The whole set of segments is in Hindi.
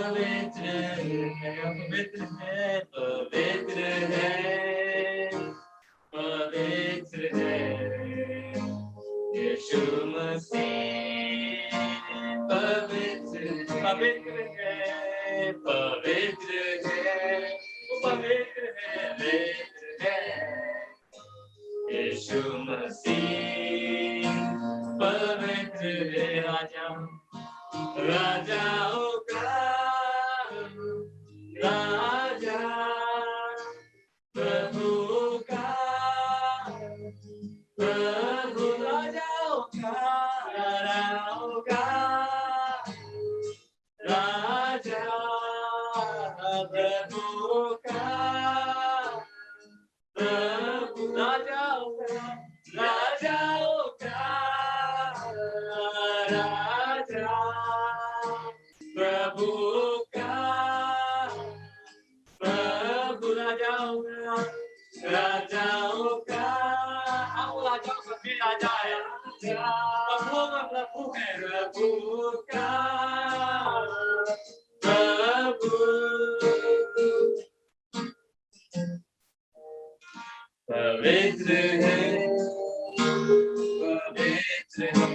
पवित्र है, पवित्र है, पवित्र है यीशु मसीह। पवित्र पवित्र है, पवित्र है, पवित्र है यीशु मसीह। पवित्र है राजा, राजाओं का राजा, प्रभु का प्रभु, राजाओं का राजा, प्रभु का प्रभु, राजाओं का राजा, प्रभु का प्रभु, राजाओं का हम राजाओं का भी राजा है, प्रभु का प्रभु है, प्रभु का प्रभु। पवित्र है, पवित्र है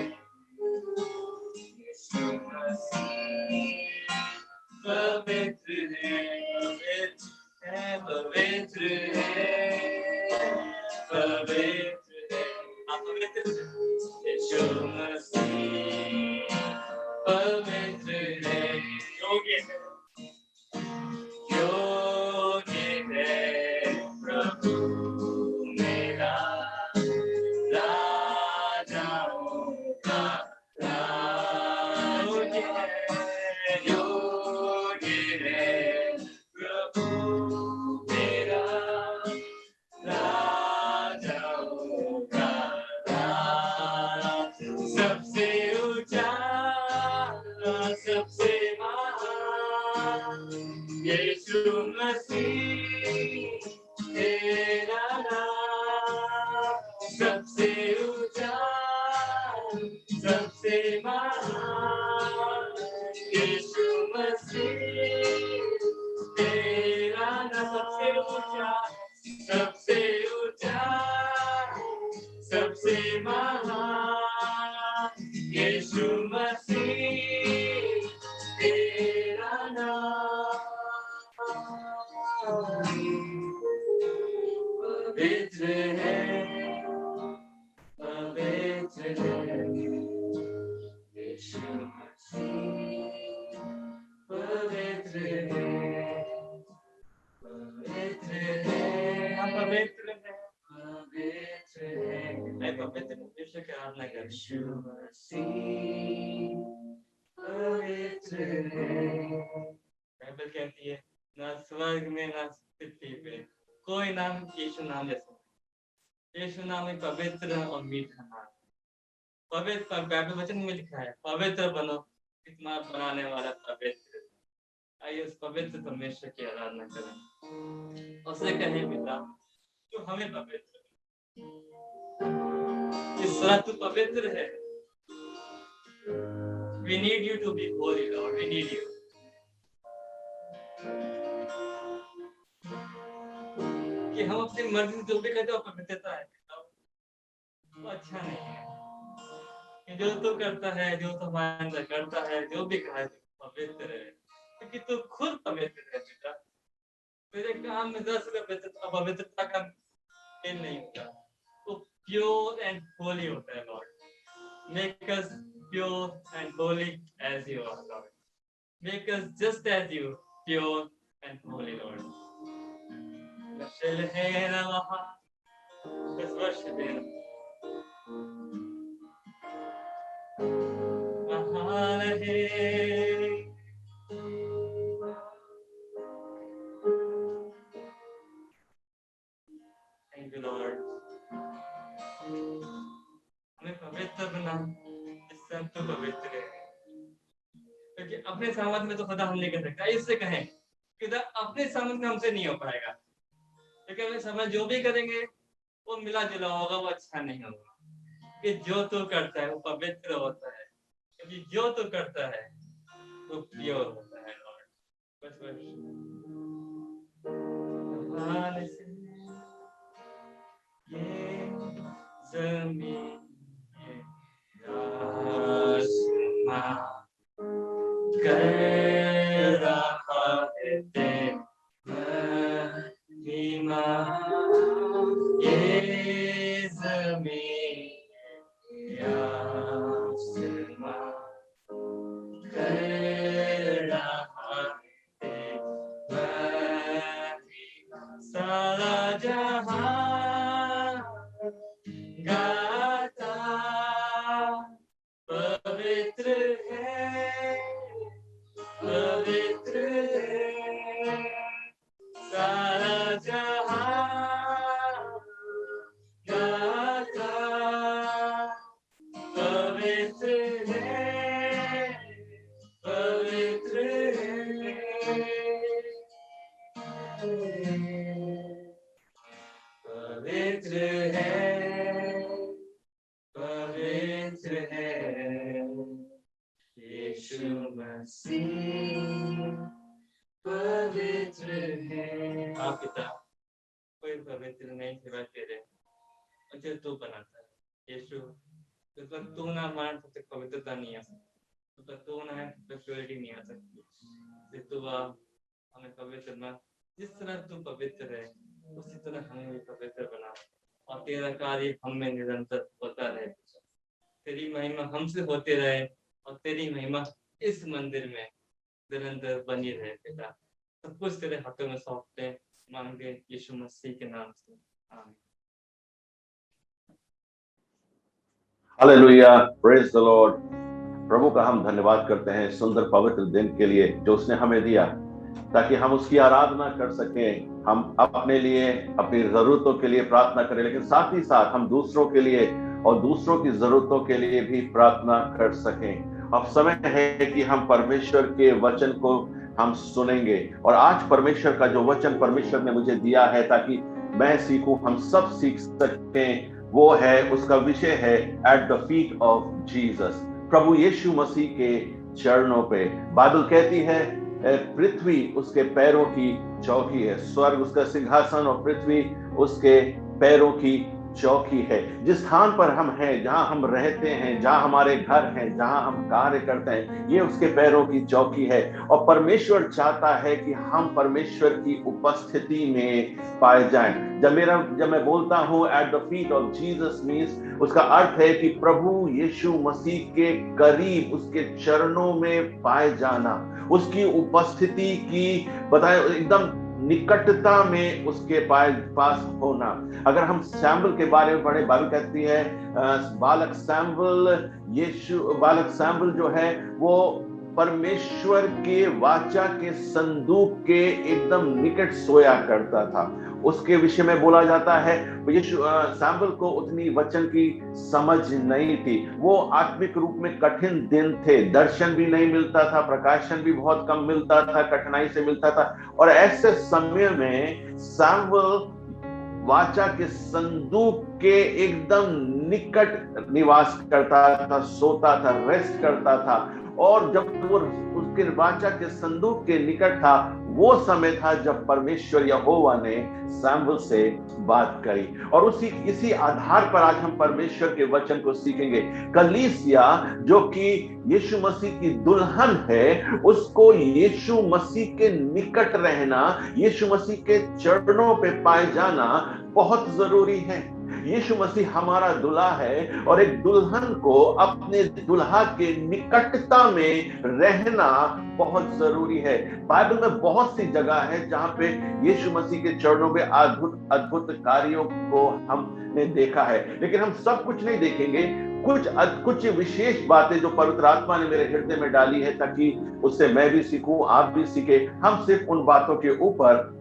यीशु मसीह। पवित्र है, पवित्र है, पवित्र है, पवित्र यीशु मसीह। पवित्र है, योग्य है, योग्य है प्रभु मेरा, राजाओं का योग्य है, योग्य है प्रभु मेरा, राजाओं का सबसे ऊंचा, सबसे महान यीशु मसीह तेरा नाम। सबसे ऊंचा, सबसे महान यीशु मसीह तेरा नाम। सबसे ऊंचा, सबसे ऊंचा, सबसे महान यीशु मसीह तेरा नाम। पवित्र है, पवित्र है यीशु मसीह। पवित्र है, पवित्र है, हम पवित्र हैं, पवित्र है। मैं पवित्र विश्व की आराधना कर यीशु मसीह पवित्र है। बाइबल कहती है ना स्वर्ग में ना पृथ्वी पे कोई नाम यीशु नाम जैसा। यीशु नाम एक पवित्र और मीठा नाम। पवित्र बाइबल वचन में लिखा है पवित्र बनो, इतना बनाने वाला पवित्र। आइए उस पवित्र परमेश्वर की आराधना करें। उससे कहे पिता तू हमें पवित्र, इस तरह तू पवित्र है। We need you to be holy, Lord. We need you. कि हम अपनी मर्जी से जो भी करते हैं वो पवित्रता है, वो अच्छा नहीं है। कि जो तू करता है, जो तू हमारे अंदर करता है, जो भी कहा है पवित्र है, क्योंकि तू खुद पवित्र है पिता। तेरे काम में दस पवित्रता का मेल नहीं होता, वो प्योर एंड होली होता है Lord. Make us pure and holy as you are, Lord. Make us just as you, pure and holy, Lord. Let's worship Him. Thank you, Lord. हमें पवित्र बना, इससे हम तो पवित्र है। क्योंकि अपने सामर्थ में तो खुदा हम नहीं कर सकता। इससे कहें कि अपने सामर्थ में हमसे नहीं हो पाएगा, क्योंकि हमें समझ जो भी करेंगे वो मिला जुला होगा, वो अच्छा नहीं होगा। कि जो तू करता है वो पवित्र होता है, क्योंकि जो तू करता है वो प्योर होता है लॉर्ड। कर रहा है महिमा, ये ज़मीन आसमां कर रहा है महिमा, सारा जहां गाता पवित्र है, पवित्र है, सारा जहां गाता पवित्र है, पवित्र है, पवित्र है, पवित्र है, यीशु मसीह पवित्र है। हाँ पिता, कोई पवित्र नहीं सिवाय तेरे, मुझे तू बनाता है यीशु। जब तक तू ना मान तब तक पवित्रता नहीं आ सकती, जब तक तू ना है तब तक प्योरिटी नहीं आ सकती। तू हमें पवित्र बना, जिस तरह तू पवित्र है उसी तरह हमें भी पवित्र बना, और तेरा कार्य हम में निरंतर होता रहे, तेरी महिमा हमसे होते रहे और तेरी महिमा इस मंदिर में निरंतर बनी रहे पिता। सब कुछ तेरे हाथों में सौंपते मांगे यीशु मसीह के नाम से, आमीन। Hallelujah, praise the lord. प्रभु का हम धन्यवाद करते हैं सुंदर पवित्र दिन के लिए जो उसने हमें दिया, ताकि हम उसकी आराधना कर सकें। हम अपने लिए, अपनी जरूरतों के लिए प्रार्थना करें, लेकिन साथ ही साथ हम दूसरों के लिए और दूसरों की जरूरतों के लिए भी प्रार्थना कर सकें। अब समय है कि हम परमेश्वर के वचन को हम सुनेंगे, और आज परमेश्वर का जो वचन परमेश्वर ने मुझे दिया है ताकि मैं सीखूं, हम सब सीख सकें, वो है, उसका विषय है at the feet of Jesus, प्रभु यीशु मसीह के चरणों पे। बाइबल कहती है पृथ्वी उसके पैरों की चौकी है, स्वर्ग उसका सिंहासन और पृथ्वी उसके पैरों की चौकी है। जिस स्थान पर हम हैं, जहां हम रहते हैं, जहां हमारे घर हैं, जहां हम कार्य करते हैं, ये उसके पैरों की चौकी है। और परमेश्वर चाहता है कि हम परमेश्वर की उपस्थिति में पाए जाएं। जब मैं बोलता हूं eight the feet of Jesus means, उसका अर्थ है कि प्रभु यीशु मसीह के करीब, उसके चरणों में पाए जाना, उसकी उपस्थिति की बताए एकदम निकटता में उसके पास होना। अगर हम सैमुअल के बारे में पढ़े, बाइबल कहती है बालक सैमुअल जो है वो परमेश्वर के वाचा के संदूक के एकदम निकट सोया करता था। उसके विषय में बोला जाता है सैमुअल को उतनी वचन की समझ नहीं थी, वो आत्मिक रूप में कठिन दिन थे, दर्शन भी नहीं मिलता था, प्रकाशन भी बहुत कम मिलता था, कठिनाई से मिलता था। और ऐसे समय में सैमुअल वाचा के संदूक के एकदम निकट निवास करता था, सोता था, रेस्ट करता था। और जब वो उसके वाचा के संदूक के निकट था, वो समय था जब परमेश्वर यहोवा ने सैमुअल से बात करी। और इसी आधार पर आज हम परमेश्वर के वचन को सीखेंगे। कलीसिया जो कि यीशु मसीह की दुल्हन है, उसको यीशु मसीह के निकट रहना, यीशु मसीह के चरणों पे पाए जाना बहुत जरूरी है। यीशु मसीह हमारा दूल्हा है, और एक दुल्हन को अपने दुल्हा के निकटता में रहना बहुत जरूरी है। बाइबल में बहुत सी जगह है जहां पे यीशु मसीह के चरणों में अद्भुत कार्यों को हमने देखा है, लेकिन हम सब कुछ नहीं देखेंगे। कुछ विशेष बातें जो पवित्र आत्मा ने मेरे हृदय में डाली है, ताकि उससे मैं भी सीखूं, आप भी सीखे, हम सिर्फ उन बातों के ऊपर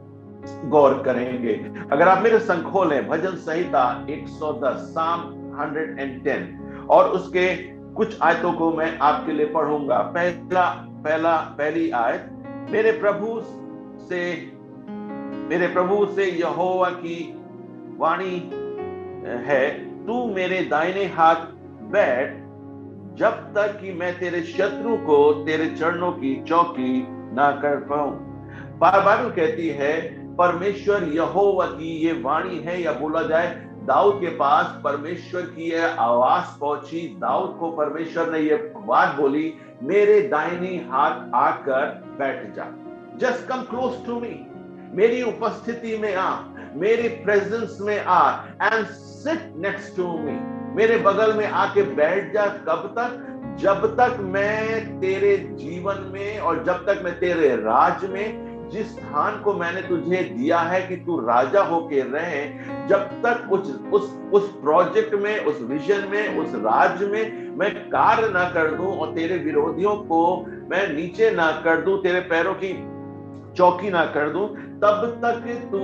गौर करेंगे। अगर आप मेरे संग खोलें भजन संहिता 110, साम 110, और उसके कुछ आयतों को मैं आपके लिए पढ़ूंगा। पहली आयत, मेरे प्रभु से यहोवा की वाणी है, तू मेरे दाहिने हाथ बैठ, जब तक कि मैं तेरे शत्रु को तेरे चरणों की चौकी ना कर पाऊं। बाइबल कहती है परमेश्वर यहोवा की ये वाणी है, या बोला जाए दाऊद के पास परमेश्वर की यह आवाज पहुंची। दाऊद को परमेश्वर ने यह बात बोली, मेरे दाहिनी हाथ आकर बैठ जा। Just come close to me, मेरी उपस्थिति में आ, मेरी प्रेजेंस में आ, and sit next to me, मेरे बगल में आके बैठ जा। कब तक? जब तक मैं तेरे जीवन में और जब तक मैं तेरे राज में, जिस स्थान को मैंने तुझे दिया है कि तू राजा होके रहे, जब तक उस प्रोजेक्ट में, उस विजन में, उस राज में मैं कार्य ना कर दूं और तेरे विरोधियों को मैं नीचे ना कर दूं, तेरे पैरों की चौकी ना कर दूं, तब तक तू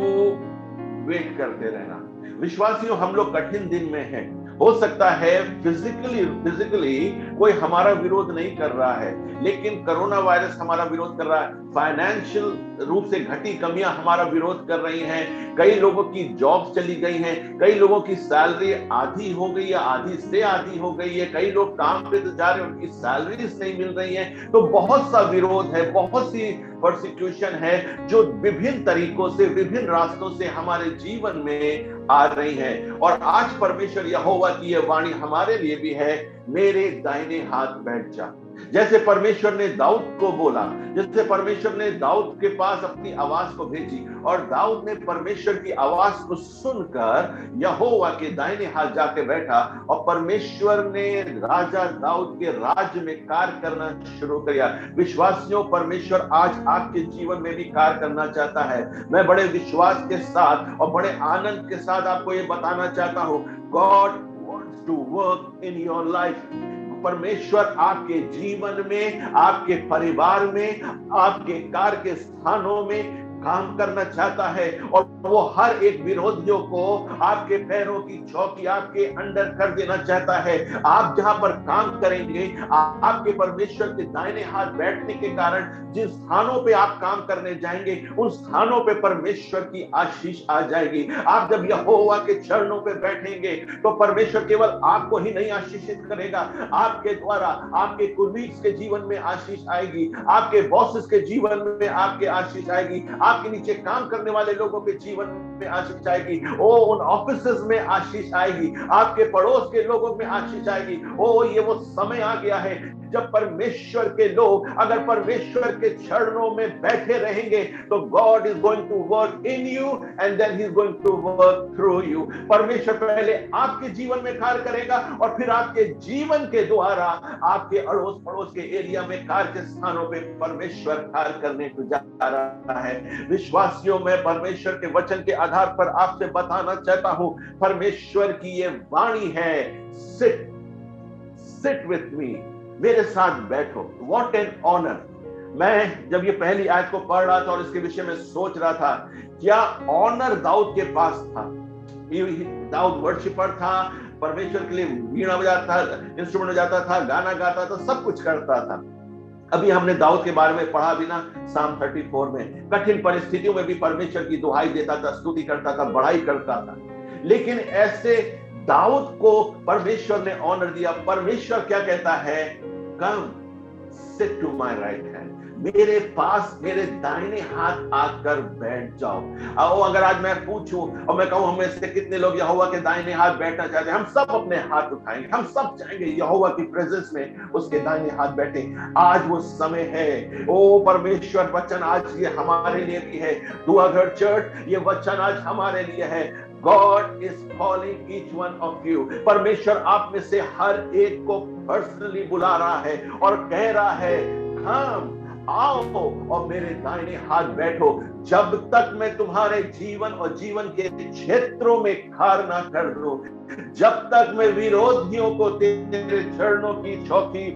वेट करते रहना। विश्वासियों, हम लोग कठिन दिन में हैं। हो सकता है फिजिकली कोई हमारा विरोध नहीं कर रहा है, लेकिन कोरोना वायरस हमारा विरोध कर रहा है, फाइनेंशियल रूप से घटी कमियां हमारा विरोध कर रही हैं, कई लोगों की जॉब्स चली गई हैं, कई लोगों की सैलरी आधी हो गई है, आधी से आधी हो गई है, कई लोग काम पे तो जा रहे हैं, उनकी सैलरीज नहीं मिल रही हैं। तो बहुत सा विरोध है, बहुत सी परसिक्यूशन है जो विभिन्न तरीकों से, विभिन्न रास्तों से हमारे जीवन में आ रही है। और आज परमेश्वर यहोवा की यह वाणी हमारे लिए भी है, मेरे दाहिने हाथ बैठ जा। जैसे परमेश्वर ने दाऊद को बोला, जैसे परमेश्वर ने दाऊद के पास अपनी आवाज को भेजी और दाऊद ने परमेश्वर की आवाज को सुनकर यहोवा के दाहिने हाथ जाके बैठा और परमेश्वर ने राजा दाऊद के राज्य में कार्य करना शुरू किया। विश्वासियों, परमेश्वर आज आपके जीवन में भी कार्य करना चाहता है। मैं बड़े विश्वास के साथ और बड़े आनंद के साथ आपको ये बताना चाहता हूं, God wants to work in your life। परमेश्वर आपके जीवन में, आपके परिवार में, आपके कार्य के स्थानों में काम करना चाहता है और वो हर एक विरोधियों को आपके पैरों की चौकी आपके अंडर कर देना चाहता है। आप जहां पर काम करेंगे, आपके परमेश्वर के दाहिने हाथ बैठने के कारण जिन स्थानों पे आप काम करने जाएंगे, उन स्थानों पे परमेश्वर की आशीष आ जाएगी। आप जब यहोवा के चरणों पे बैठेंगे तो परमेश्वर केवल आपको ही नहीं आशीषित करेगा, आपके द्वारा आपके कुलीग्स के जीवन में आशीष आएगी, आपके बॉसेस के जीवन में आपके आशीष आएगी, आपके नीचे काम करने वाले लोगों के जीवन में आशीष आएगी, ओ उन ऑफिसेस में आशीष आएगी, आपके पड़ोस के लोगों में आशीष आएगी। ओ ये वो समय आ गया है जब परमेश्वर के लोग अगर परमेश्वर के चरणों में बैठे रहेंगे तो God is going to work in you and then he is going to work through you. परमेश्वर पहले आपके जीवन में कार्य करेगा और फिर आपके जीवन के द्वारा आपके अड़ोस पड़ोस के एरिया में, कार्य के स्थानों पे परमेश्वर कार्य करने को जा रहा है। विश्वासियों, में परमेश्वर के वचन के आधार पर आपसे बताना चाहता हूं, परमेश्वर की ये वाणी है, सिट विथ मी, मेरे साथ बैठो। What an honour. मैं जब ये पहली आयत को पढ़ रहा था और इसके विषय में सोच रहा था, क्या ऑनर दाऊद के पास था। दाऊद वर्शिपर था, परमेश्वर के लिए वीणा बजाता था, इंस्ट्रूमेंट बजाता था, गाना गाता था, सब कुछ करता था। अभी हमने दाऊद के बारे में पढ़ा भी ना, साम 34 में कठिन परिस्थितियों में भी परमेश्वर की दुहाई देता था, स्तुति करता था, बढ़ाई करता था। लेकिन ऐसे दाऊद को परमेश्वर ने ऑनर दिया। परमेश्वर क्या कहता है, come sit to my right hand, मेरे पास मेरे दाहिने हाथ आकर बैठ जाओ। आओ, अगर आज मैं पूछूं और मैं कहूं हमें से कितने लोग यहोवा के दाहिने हाथ बैठना चाहते हैं, हम सब अपने हाथ उठाएंगे, हम सब चाहेंगे यहोवा की प्रेजेंस में उसके दाहिने हाथ बैठे। आज वो समय है। ओ परमेश्वर, वचन आज ये हमारे लिए भी है। दुआघर चर्च, ये वचन आज हमारे लिए है। God is calling each one of you। परमेश्वर आप में से हर एक को पर्सनली बुला रहा है और कह रहा है, come, आओ और मेरे दाहिने हाथ बैठो। जब तक मैं तुम्हारे जीवन और जीवन के क्षेत्रों में कार्य ना कर दूं, जब तक मैं विरोधियों को तेरे चरणों की चौकी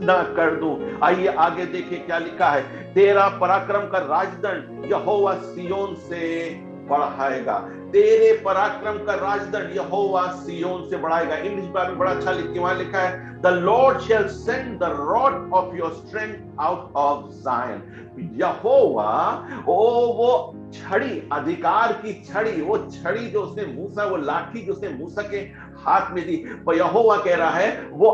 ना कर दूं। आइए आगे देखिए क्या लिखा है, तेरा पराक्रम का राजदंड यहोवा सियोन से बढ़ाएगा। तेरे पराक्रम का राजदंड यहोवा सियोन से बढ़ाएगा। इंग्लिश बाइबल बड़ा अच्छा वहां लिखा है, The Lord shall send the rod of your strength out of Zion। यहोवा, वो छड़ी, अधिकार की छड़ी, वो छड़ी जो उसने मूसा, वो लाठी जो उसने मूसा के हाथ में दी, वो यहोवा कह रहा है, वो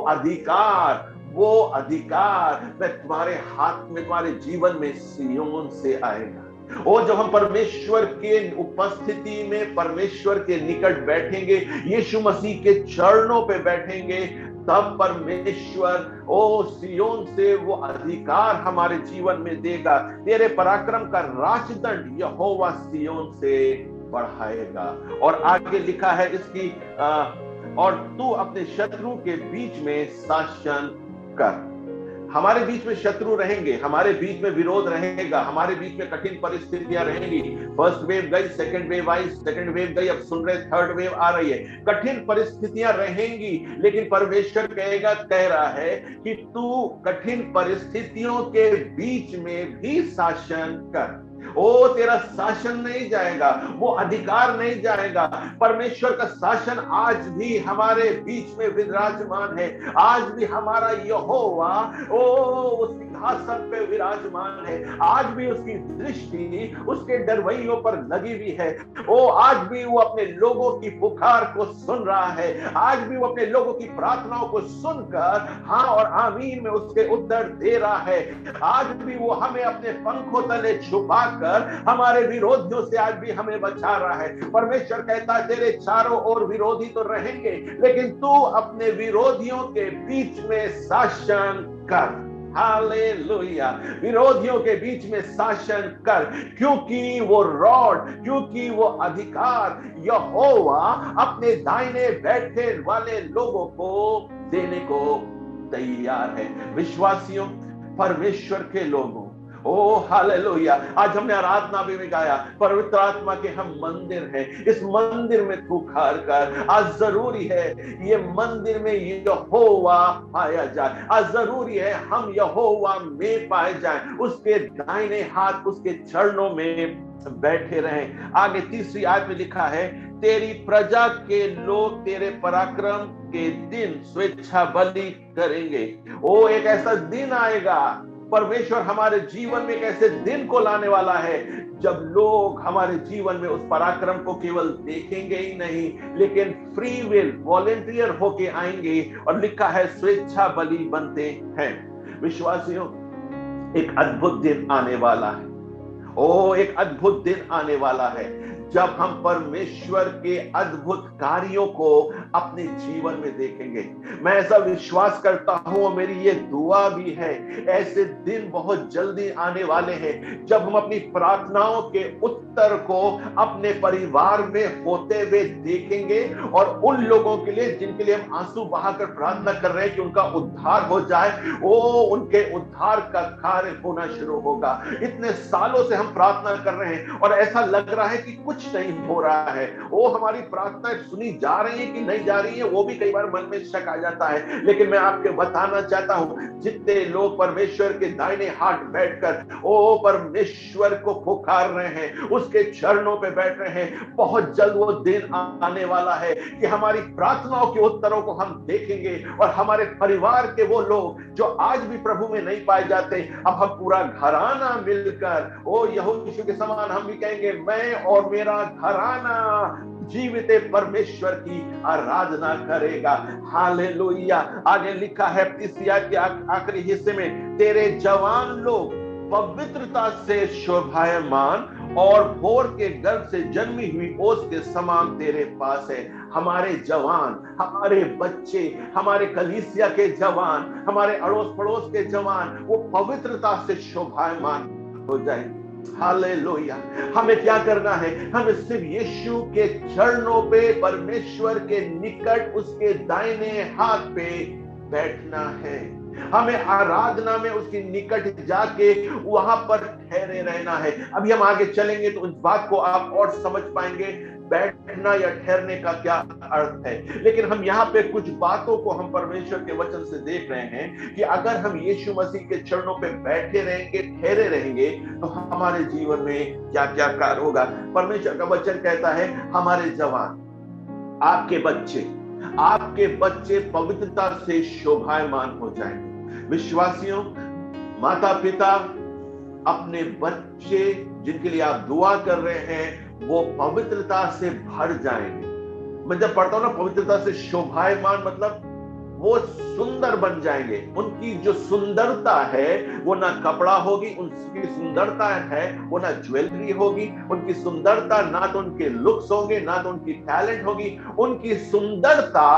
अधिकार मैं तुम्हारे हाथ में, तुम्हारे जीवन में सियोन से आएगा। और जब हम परमेश्वर के उपस्थिति में, परमेश्वर के निकट बैठेंगे, यीशु मसीह के चरणों पे बैठेंगे, तब परमेश्वर ओ सियोन से वो अधिकार हमारे जीवन में देगा। तेरे पराक्रम का राजदंड यहोवा सियोन से बढ़ाएगा। और आगे लिखा है इसकी और तू अपने शत्रु के बीच में शासन कर। हमारे बीच में शत्रु रहेंगे, हमारे बीच में विरोध रहेगा, हमारे बीच में कठिन परिस्थितियां रहेंगी। फर्स्ट वेव गई, सेकंड वेव आई, सेकंड वेव गई, अब सुन रहे थर्ड वेव आ रही है। कठिन परिस्थितियां रहेंगी, लेकिन परमेश्वर कह रहा है कि तू कठिन परिस्थितियों के बीच में भी शासन कर। ओ तेरा शासन नहीं जाएगा, वो अधिकार नहीं जाएगा। परमेश्वर का शासन आज भी हमारे बीच में विराजमान है। आज भी हमारा यहोवा ओ उस सिंहासन पे विराजमान है। आज भी उसकी दृष्टि उसके डरवैयों पर लगी हुई है। ओ आज भी वो अपने लोगों की पुकार को सुन रहा है। आज भी वो अपने लोगों की प्रार्थनाओं को सुनकर हाँ और आमीन में उसके उत्तर दे रहा है। आज भी वो हमें अपने पंखों तले छुपाकर हमारे विरोधियों से आज भी हमें बचा रहा है। परमेश्वर कहता है तेरे चारों ओर विरोधी तो रहेंगे, लेकिन तू अपने विरोधियों के बीच में शासन कर। हालेलुया। विरोधियों के बीच में शासन कर, क्योंकि वो रॉड, क्योंकि वो अधिकार यहोवा अपने दाहिने बैठे वाले लोगों को देने को तैयार है। विश्वासियों, परमेश्वर के लोगों, ओ हालेलुया। आज हमने आराधना भी गाया, पवित्र आत्मा के हम मंदिर हैं। इस मंदिर में तू खार कर। आज जरूरी है ये मंदिर में यहोवा पाया जाए। आज जरूरी है हम यहोवा में पाए जाएं, उसके दाहिने हाथ, उसके चरणों में बैठे रहें। आगे तीसरी आयत में लिखा है तेरी प्रजा के लोग तेरे पराक्रम के दिन स्वेच्छा बलि करेंगे। ओ एक ऐसा दिन आएगा, परमेश्वर हमारे जीवन में एक ऐसे दिन को लाने वाला है जब लोग हमारे जीवन में उस पराक्रम को केवल देखेंगे ही नहीं, लेकिन फ्री विल, वॉलेंटियर होके आएंगे। और लिखा है स्वेच्छा बलि बनते हैं। विश्वासियों, एक अद्भुत दिन आने वाला है। ओ एक अद्भुत दिन आने वाला है जब हम परमेश्वर के अद्भुत कार्यों को अपने जीवन में देखेंगे। मैं ऐसा विश्वास करता हूं और मेरी ये दुआ भी है, ऐसे दिन बहुत जल्दी आने वाले हैं जब हम अपनी प्रार्थनाओं के उत्तर को अपने परिवार में होते हुए देखेंगे। और उन लोगों के लिए जिनके लिए हम आंसू बहाकर प्रार्थना कर रहे हैं कि उनका उद्धार हो जाए, वो उनके उद्धार का कार्य होना शुरू होगा। इतने सालों से हम प्रार्थना कर रहे हैं और ऐसा लग रहा है कि कुछ नहीं हो रहा है। वो हमारी प्रार्थनाएं सुनी जा रही है कि नहीं जा रही है, वो भी कई बार मन में शक आ जाता है। लेकिन मैं आपके बताना चाहता हूं, जितने लोग परमेश्वर के दाहिने हाथ बैठकर ओ परमेश्वर को पुकार रहे हैं, उसके चरणों पे बैठ रहे हैं, बहुत जल्द वो दिन आने वाला है कि हमारी प्रार्थनाओं के उत्तरों को हम देखेंगे। और हमारे परिवार के वो लोग जो आज भी प्रभु में नहीं पाए जाते, अब हम पूरा घराना मिलकर ओ यहोशू के समान हम भी कहेंगे, मैं और मेरा घराना जीवित परमेश्वर की आराधना करेगा। हालेलुया। आगे लिखा है तीसरी आयत के आखिरी हिस्से में, तेरे जवान लोग पवित्रता से शोभायमान और भोर के गर्भ से जन्मी हुई ओस के समान तेरे पास है। हमारे जवान, हमारे बच्चे, हमारे कलीसिया के जवान, हमारे अड़ोस पड़ोस के जवान, वो पवित्रता से शोभायमान हो जाएंगे। हालेलुया। हमें क्या करना है? हमें सिर्फ यीशु के चरणों पे, परमेश्वर के निकट, उसके दाहिने हाथ पे बैठना है। हमें आराधना में उसके निकट जाके वहां पर ठहरे रहना है। अभी हम आगे चलेंगे तो उस बात को आप और समझ पाएंगे, बैठना या ठहरने का क्या अर्थ है। लेकिन हम यहाँ पे कुछ बातों को हम परमेश्वर के वचन से देख रहे हैं कि अगर हम यीशु मसीह के चरणों पे बैठे रहेंगे, ठहरे रहेंगे, तो हमारे जीवन में क्या क्या कार्य होगा। परमेश्वर का वचन कहता है, हमारे जवान, आपके बच्चे पवित्रता से शोभायमान हो जाएंगे। विश्वासियों, माता पिता अपने बच्चे जिनके लिए आप दुआ कर रहे हैं, वो पवित्रता से भर जाएंगे। मैं जब पढ़ता हूं ना पवित्रता से शोभायमान, मतलब वो सुंदर बन जाएंगे। उनकी जो सुंदरता है वो ना कपड़ा होगी, उनकी सुंदरता है वो ना ज्वेलरी होगी, उनकी सुंदरता ना तो उनके लुक्स होंगे, ना तो उनकी टैलेंट होगी। उनकी सुंदरता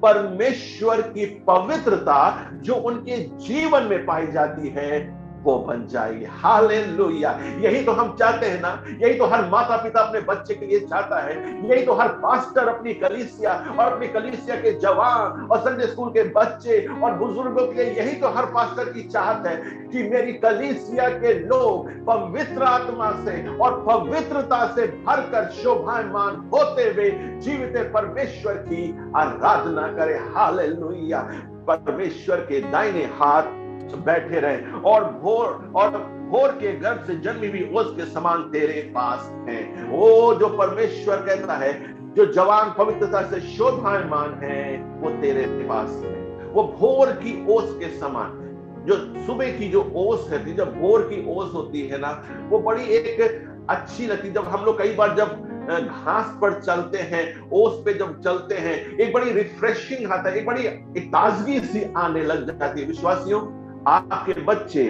परमेश्वर की पवित्रता जो उनके जीवन में पाई जाती है वो बन जाएगी। हालेलुया। यही तो हम चाहते हैं ना, यही तो हर माता पिता अपने बच्चे के लिए चाहता है, यही तो हर पास्टर अपनी कलीसिया और अपनी कलीसिया के जवान और संडे स्कूल के बच्चे और बुजुर्गों के लिए यही तो हर पास्टर की चाहत है कि मेरी कलीसिया के लोग पवित्र आत्मा से और पवित्रता से भरकर शोभायमान होते हुए जीवित परमेश्वर की आराधना करें। हालेलुया। परमेश्वर के दाहिने हाथ बैठे रहे और भोर के गर्भ से जन्मी हुई ओस के समान तेरे पास है। वो जो परमेश्वर कहता है जो जवान पवित्रता से शोभायमान है वो तेरे पास है। वो भोर की ओस के समान, जो सुबह की जो ओस है, जब भोर की ओस होती है ना, वो बड़ी एक अच्छी लगती। जब हम लोग कई बार जब घास पर चलते हैं, ओस पे जब चलते हैं, एक बड़ी रिफ्रेशिंग आता है, एक बड़ी एक ताजगी सी आने लग जाती है। विश्वासियों, आपके बच्चे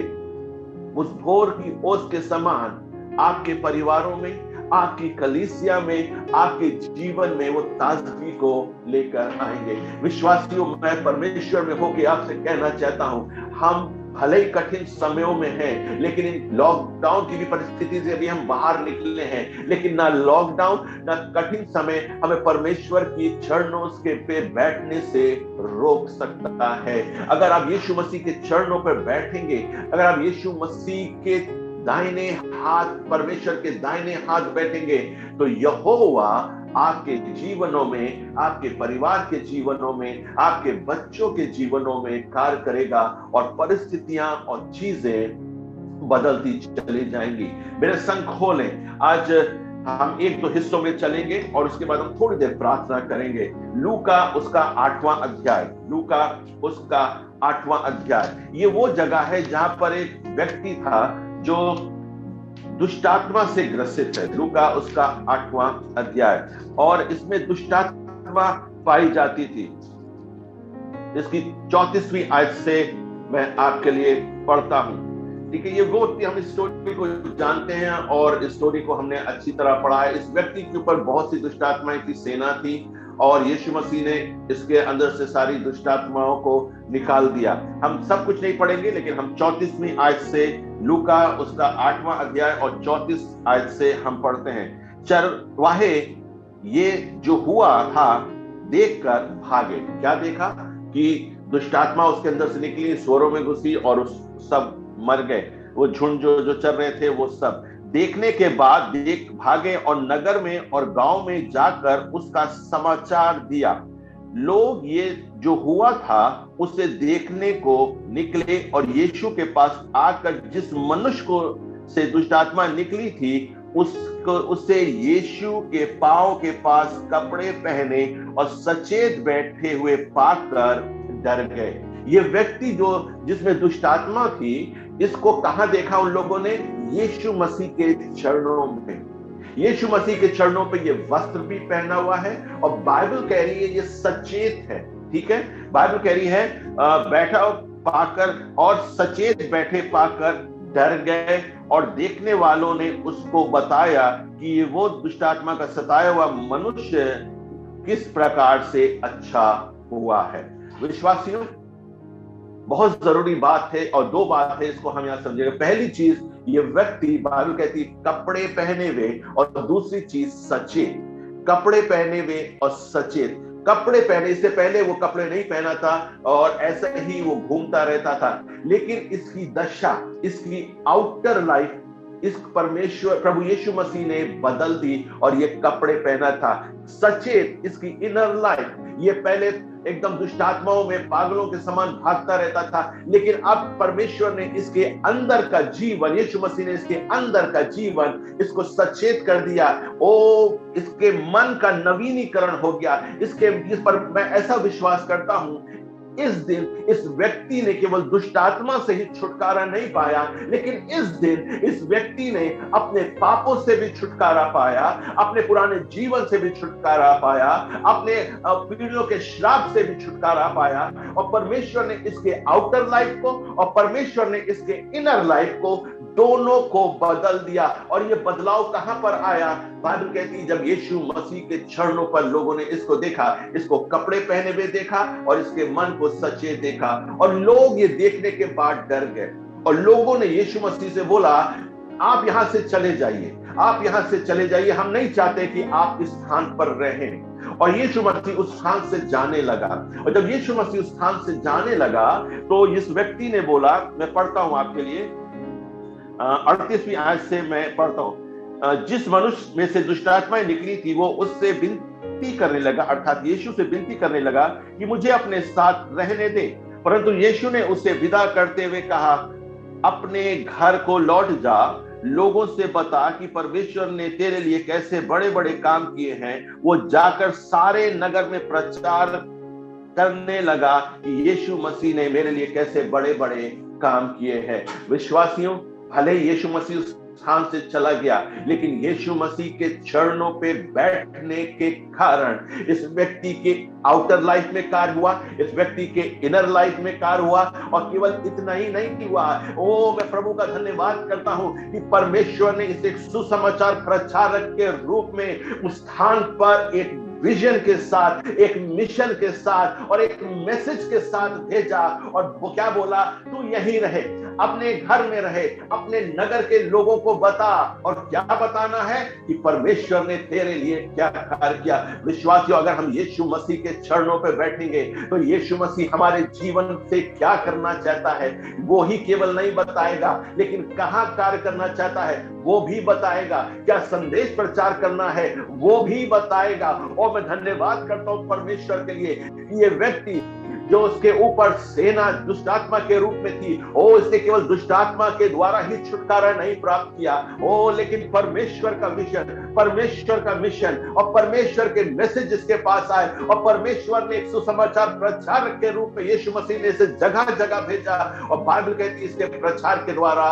उस भोर की ओस के समान आपके परिवारों में, आपकी कलीसिया में, आपके जीवन में वो ताजगी को लेकर आएंगे। विश्वासियों, मैं परमेश्वर में होकर आपसे कहना चाहता हूं, हम भले ही कठिन समयों में हैं, लेकिन इन लॉकडाउन की भी परिस्थिति से भी हम बाहर निकले हैं, लेकिन ना लॉकडाउन ना कठिन समय हमें परमेश्वर की चरणों के पे बैठने से रोक सकता है। अगर आप यीशु मसीह के चरणों पर बैठेंगे, अगर आप यीशु मसीह के दाहिने हाथ, परमेश्वर के दाहिने हाथ बैठेंगे, तो यहोवा आपके जीवनों में, आपके परिवार के जीवनों में, आपके बच्चों के जीवनों में कार्य करेगा और परिस्थितियां और चीजें बदलती चली जाएंगी। मेरे संग खोलें। आज हम एक दो हिस्सों में चलेंगे और उसके बाद हम थोड़ी देर प्रार्थना करेंगे। लूका उसका 8वां अध्याय, लूका उसका 8वां अध्याय, ये वो जगह है जहां पर एक व्यक्ति था जो दुष्टात्मा से ग्रसित है। लूका उसका 8वां अध्याय, और इसमें दुष्टात्मा पाई जाती थी। इसकी 34वीं आयत से मैं आपके लिए पढ़ता हूं। ठीक है, ये वो हम इस स्टोरी को जानते हैं और इस स्टोरी को हमने अच्छी तरह पढ़ा है। इस व्यक्ति के ऊपर बहुत सी दुष्टात्माएं की सेना थी और यीशु मसीह ने इसके अंदर से सारी दुष्टात्माओं को निकाल दिया। हम सब कुछ नहीं पढ़ेंगे, लेकिन हम 34वीं आयत से, लूका उसका 8वां अध्याय और 34 आयत से हम पढ़ते हैं। चरवाहे ये जो हुआ था देखकर भागे। क्या देखा? कि दुष्टात्मा उसके अंदर से निकली, स्वरों में घुसी और उस सब मर गए। वो झुंड जो चल रहे थे वो सब देखने के बाद देख भागे और नगर में और गांव में जाकर उसका समाचार दिया। लोग ये जो हुआ था उसे देखने को निकले और यीशु के पास आकर जिस मनुष्य को से दुष्टात्मा निकली थी उससे यीशु के पांव के पास कपड़े पहने और सचेत बैठे हुए पाकर डर गए। ये व्यक्ति जो जिसमें दुष्टात्मा थी, इसको कहां देखा उन लोगों ने? यीशु मसीह के चरणों में। यीशु मसीह के चरणों पे ये वस्त्र भी पहना हुआ है और बाइबल कह रही है ये सचेत है। ठीक है, बाइबल कह रही है बैठा पाकर और सचेत बैठे पाकर डर गए, और देखने वालों ने उसको बताया कि ये वो दुष्टात्मा का सताया हुआ मनुष्य किस प्रकार से अच्छा हुआ है। विश्वासियों, बहुत जरूरी बात है और दो बात है, इसको हम यहां समझेंगे। पहली चीज, ये व्यक्ति, बाइबल कहती कपड़े पहने हुए, और दूसरी चीज सचेत। कपड़े पहने हुए और सचेत। कपड़े पहने, इससे पहले वो कपड़े नहीं पहना था और ऐसा ही वो घूमता रहता था, लेकिन इसकी दशा, इसकी आउटर लाइफ इस परमेश्वर प्रभु यीशु मसीह ने बदल दी और ये कपड़े पहना था। सचेत, इसकी इनर लाइफ, ये पहले एकदम दुष्टात्माओं में पागलों के समान भागता रहता था, लेकिन अब परमेश्वर ने इसके अंदर का जीवन, यीशु मसीह ने इसके अंदर का जीवन इसको सचेत कर दिया। इसके मन का नवीनीकरण हो गया। इस पर मैं ऐसा विश्वास करता हूं इस दिन इस व्यक्ति ने केवल दुष्ट आत्मा से ही छुटकारा नहीं पाया, लेकिन इस दिन इस व्यक्ति ने अपने पापों से भी छुटकारा पाया, अपने पुराने जीवन से भी छुटकारा पाया, अपने पीढ़ियों के श्राप से भी छुटकारा पाया, और परमेश्वर ने इसके आउटर लाइफ को और परमेश्वर ने इसके इनर लाइफ को दोनों को बदल दिया। और ये बदलाव कहां पर आया? बाइबल कहती है जब यीशु मसीह के चरणों पर लोगों ने इसको देखा, इसको कपड़े पहने हुए देखा और इसके मन को सचे देखा, और लोग ये देखने के बाद डर गए, और लोगों ने यीशु मसीह से बोला आप यहां से चले जाइए, आप यहां से चले जाइए, हम नहीं चाहते कि आप इस स्थान पर रहें। और यीशु मसीह उस स्थान से जाने लगा, और जब यीशु मसीह उस स्थान से जाने लगा तो इस व्यक्ति ने बोला, मैं पढ़ता हूं आपके लिए 38वीं आयत से मैं पढ़ता हूं, जिस मनुष्य में से दुष्ट आत्माएं निकली थी वो उससे विनती करने लगा, अर्थात यीशु से विनती करने लगा कि मुझे अपने साथ रहने दे। परंतु यीशु ने उसे विदा करते हुए कहा, अपने घर को लौट जा, लोगों से बता कि परमेश्वर ने तेरे लिए कैसे बड़े बड़े काम किए हैं। वो जाकर सारे नगर में प्रचार करने लगा कि यीशु मसीह ने मेरे लिए कैसे बड़े बड़े काम किए हैं। विश्वासियों, भले यीशु मसीह उस स्थान से चला गया, लेकिन यीशु मसीह के चरणों पे बैठने के कारण इस व्यक्ति के आउटर लाइफ में कार्य हुआ, इस व्यक्ति के इनर लाइफ में कार्य हुआ। और केवल इतना ही नहीं हुआ, मैं प्रभु का धन्यवाद करता हूं कि परमेश्वर ने इसे एक सुसमाचार प्रचारक के रूप में उस स्थान पर एक विजन के साथ, एक मिशन के साथ और एक मैसेज के साथ भेजा। और वो क्या बोला? तू यहीं रहे, अपने घर में रहे, अपने नगर के लोगों को बता। और क्या बताना है? कि परमेश्वर ने तेरे लिए क्या कार्य किया। विश्वासियों, अगर हम यीशु मसीह के चरणों पर बैठेंगे तो यीशु मसीह हमारे जीवन से क्या करना चाहता है वो ही केवल नहीं बताएगा, लेकिन कहां कार्य करना चाहता है वो भी बताएगा, क्या संदेश प्रचार करना है वो भी बताएगा। और मैं धन्यवाद करता हूं परमेश्वर के लिए कि ये व्यक्ति जो उसके ऊपर सेना दुष्ट आत्मा के रूप में थी, इसने केवल दुष्ट आत्मा के द्वारा ही छुटकारा नहीं प्राप्त किया, लेकिन परमेश्वर का मिशन और परमेश्वर के मैसेज जिसके पास आए, और परमेश्वर ने एक सुसमाचार प्रचारक के रूप में यीशु मसीह ने इसे जगह जगह भेजा। और बाइबल कहती है इसके प्रचार के द्वारा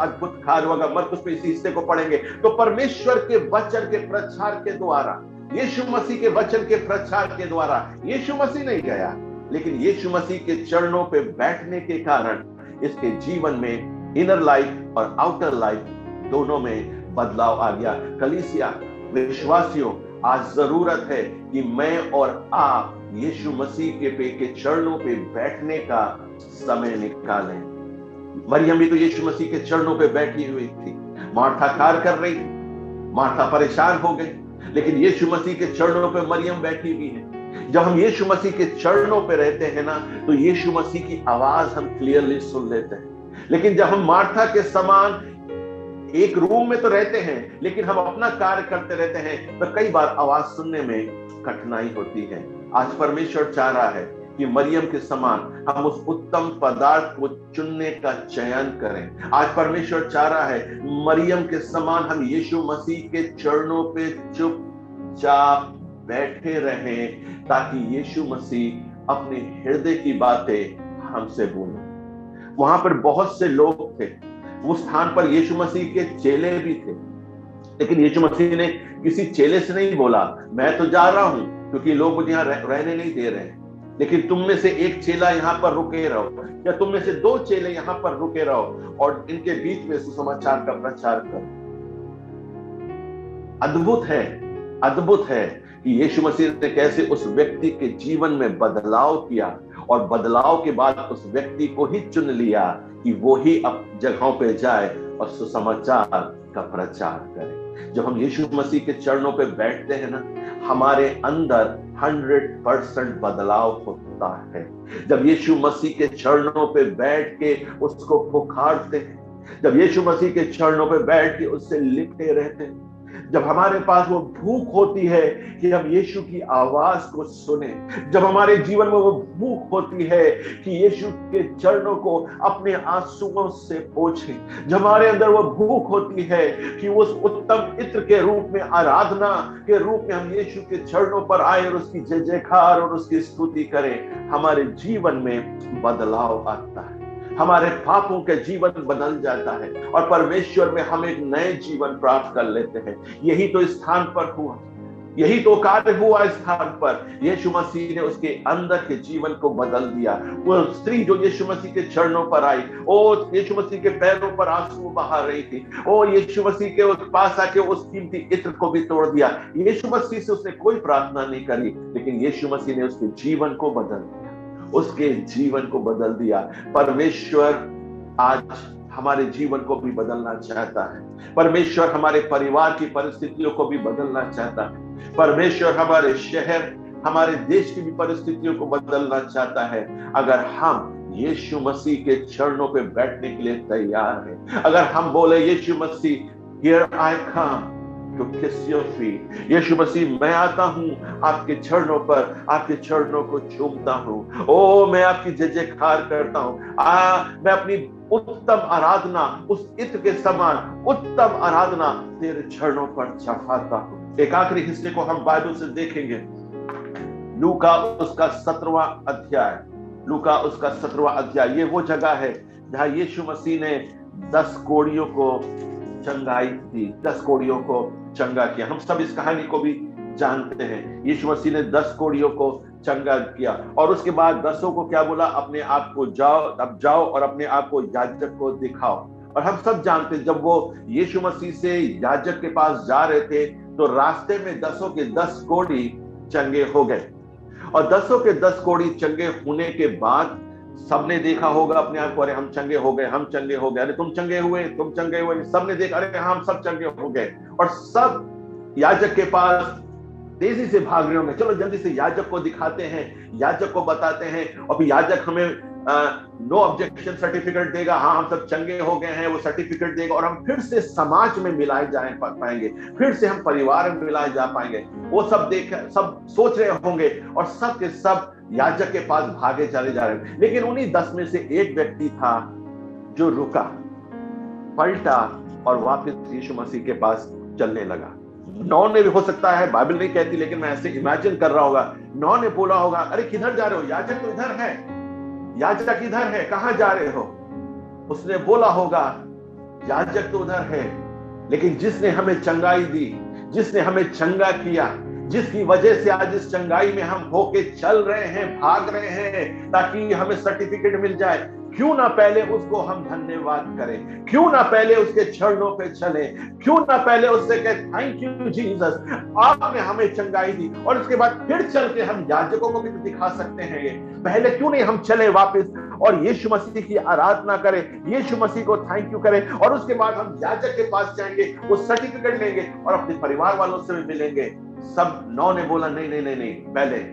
अद्भुत कार्य होगा। मरकुस में इसी हिस्से को पढ़ेंगे तो परमेश्वर के वचन के प्रचार के द्वारा, यीशु मसीह के वचन के प्रचार के द्वारा, यीशु मसीह नहीं गया, लेकिन यीशु मसीह के चरणों पे बैठने के कारण इसके जीवन में इनर लाइफ और आउटर लाइफ दोनों में बदलाव आ गया। कलीसिया, विश्वासियों, आज जरूरत है कि मैं और आप यीशु मसीह के चरणों पे बैठने का समय निकालें। मरियम भी तो यीशु मसीह के चरणों पे बैठी हुई थी। मार्था कार्य कर रही थी, मार्था परेशान हो गई, लेकिन यीशु मसीह के चरणों पे मरियम बैठी हुई है। जब हम यीशु मसीह के चरणों पे रहते हैं ना, तो यीशु मसीह की आवाज हम क्लियरली सुन लेते हैं। लेकिन जब हम मार्था के समान एक रूम में तो रहते हैं, लेकिन हम अपना कार्य करते रहते हैं, तो कई बार आवाज सुनने में कठिनाई होती है। आज परमेश्वर चाह रहा है कि मरियम के समान हम उस उत्तम पदार्थ को चुनने का चयन करें। आज परमेश्वर चाह रहा है मरियम के समान हम यीशु मसीह के चरणों पे चुपचाप बैठे रहें, ताकि यीशु मसीह अपने हृदय की बातें हमसे बोले। वहां पर बहुत से लोग थे, उस स्थान पर यीशु मसीह के चेले भी थे, लेकिन यीशु मसीह ने किसी चेले से नहीं बोला मैं तो जा रहा हूं क्योंकि लोग मुझे यहाँ रहने नहीं दे रहे हैं, लेकिन तुम में से एक चेला यहाँ पर रुके रहो, या तुम में से 2 चेले यहाँ पर रुके रहो और इनके बीच में सुसमाचार का प्रचार करो। अद्भुत है कि यीशु मसीह ने कैसे उस व्यक्ति के जीवन में बदलाव किया, और बदलाव के बाद उस व्यक्ति को ही चुन लिया कि वो ही अब जगहों पे जाए और सुसमाचार का प्रचार करे। जब हम यीशु मसीह के चरणों पे बैठते हैं ना, हमारे अंदर 100% बदलाव होता है। जब यीशु मसीह के चरणों पे बैठ के उसको पुकारते हैं, जब यीशु मसीह के चरणों पे बैठ के उससे लिपटे रहते हैं, जब हमारे पास वो भूख होती है कि हम यीशु की आवाज को सुने, जब हमारे जीवन में वो भूख होती है कि यीशु के चरणों को अपने आंसुओं से पोंछें, जब हमारे अंदर वो भूख होती है कि उस उत्तम इत्र के रूप में, आराधना के रूप में हम यीशु के चरणों पर आए और उसकी जय जयकार और उसकी स्तुति करें, हमारे जीवन में बदलाव आता है, हमारे पापों के जीवन बदल जाता है और परमेश्वर में हम एक नए जीवन प्राप्त कर लेते हैं। यही तो स्थान पर हुआ, यही तो कार्य हुआ स्थान पर। यीशु मसीह ने उसके अंदर के जीवन को बदल दिया। वो स्त्री जो यीशु मसीह के चरणों पर आई, ओ यीशु मसीह के पैरों पर आंसू बहा रही थी, ओ यीशु मसीह के पास आके उस कीमती इत्र को भी तोड़ दिया। यीशु मसीह से उसने कोई प्रार्थना नहीं करी, लेकिन यीशु मसीह ने उसके जीवन को बदल दिया, उसके जीवन को बदल दिया। परमेश्वर आज हमारे जीवन को भी बदलना चाहता है। परमेश्वर हमारे परिवार की परिस्थितियों को भी बदलना चाहता है। परमेश्वर हमारे शहर, हमारे देश की भी परिस्थितियों को बदलना चाहता है, अगर हम यीशु मसीह के चरणों पे बैठने के लिए तैयार हैं। अगर हम बोले यीशु मसीह, here I come to kiss your feet, यीशु मसीह मैं आता हूं आपके चरणों पर, आपके चरणों को चूमता हूं, ओ मैं आपकी जय जयकार करता हूं, मैं अपनी उत्तम आराधना, उस इत्र के समान उत्तम आराधना तेरे चरणों पर चढ़ाता हूं। एक आखिरी हिस्से को हम बाइबल से देखेंगे, लूका उसका 17वां अध्याय। लूका उसका 17वां अध्याय, ये वो जगह है जहां यीशु मसीह ने 10 कोढ़ियों को चंगाई दी, 10 कोढ़ियों को चंगा किया। हम सब इस कहानी को भी जानते हैं। यीशु मसीह ने 10 कोढ़ियों को चंगा किया और उसके बाद 10 को क्या बोला, अपने आप को जाओ, अब जाओ और अपने आप को याजक को दिखाओ। और हम सब जानते हैं, जब वो यीशु मसीह से याजक के पास जा रहे थे तो रास्ते में 10 के 10 कोढ़ी चंगे हो गए। और 10 के 10 कोढ़ी चंगे होने के बाद सबने देखा होगा अपने आप को, अरे हम चंगे हो गए, हम चंगे हो गए, अरे तुम चंगे हुए, तुम चंगे हुए। सबने देखा, अरे हम सब चंगे हो गए। और सब याजक के पास तेजी से भाग रहे होंगे, चलो जल्दी से याजक को दिखाते हैं, याजक को बताते हैं, और फिर याजक हमें नो ऑब्जेक्शन सर्टिफिकेट देगा, हाँ हम सब चंगे हो गए हैं, वो सर्टिफिकेट देगा और हम फिर से समाज में मिलाए जा पाएंगे, फिर से हम परिवार में मिलाए जा पाएंगे। वो सब देख, सब सोच रहे होंगे और सब के सब याजक के पास भागे चले जा रहे हैं। लेकिन उन्हीं 10 में से एक व्यक्ति था जो रुका, पलटा और वापस यीशु मसीह के पास चलने लगा। 9 ने भी हो सकता है, बाइबल नहीं कहती, लेकिन मैं ऐसे इमेजिन कर रहा होगा, 9 ने बोला होगा, अरे किधर जा रहे हो, याजक तो इधर है, याजक इधर है, कहां जा रहे हो। उसने बोला होगा, याजक तो उधर है, लेकिन जिसने हमें चंगाई दी, जिसने हमें चंगा किया, जिसकी वजह से आज इस चंगाई में हम होके चल रहे हैं, भाग रहे हैं ताकि हमें सर्टिफिकेट मिल जाए, क्यों ना पहले उसको हम धन्यवाद करें, क्यों ना पहले उसके चरणों पे चले, क्यों ना पहले उससे कहें थैंक यू जीसस, आपने हमें चंगाई दी। और उसके बाद फिर चल के हम याजकों को भी तो दिखा सकते हैं। ये पहले क्यों नहीं हम चले वापस और यीशु मसीह की आराधना करें, यीशु मसीह को थैंक यू करें, और उसके बाद हम याजक के पास जाएंगे, वो सर्टिफिकेट लेंगे और अपने परिवार वालों से भी मिलेंगे। सब 9 ने बोला नहीं नहीं नहीं नहीं,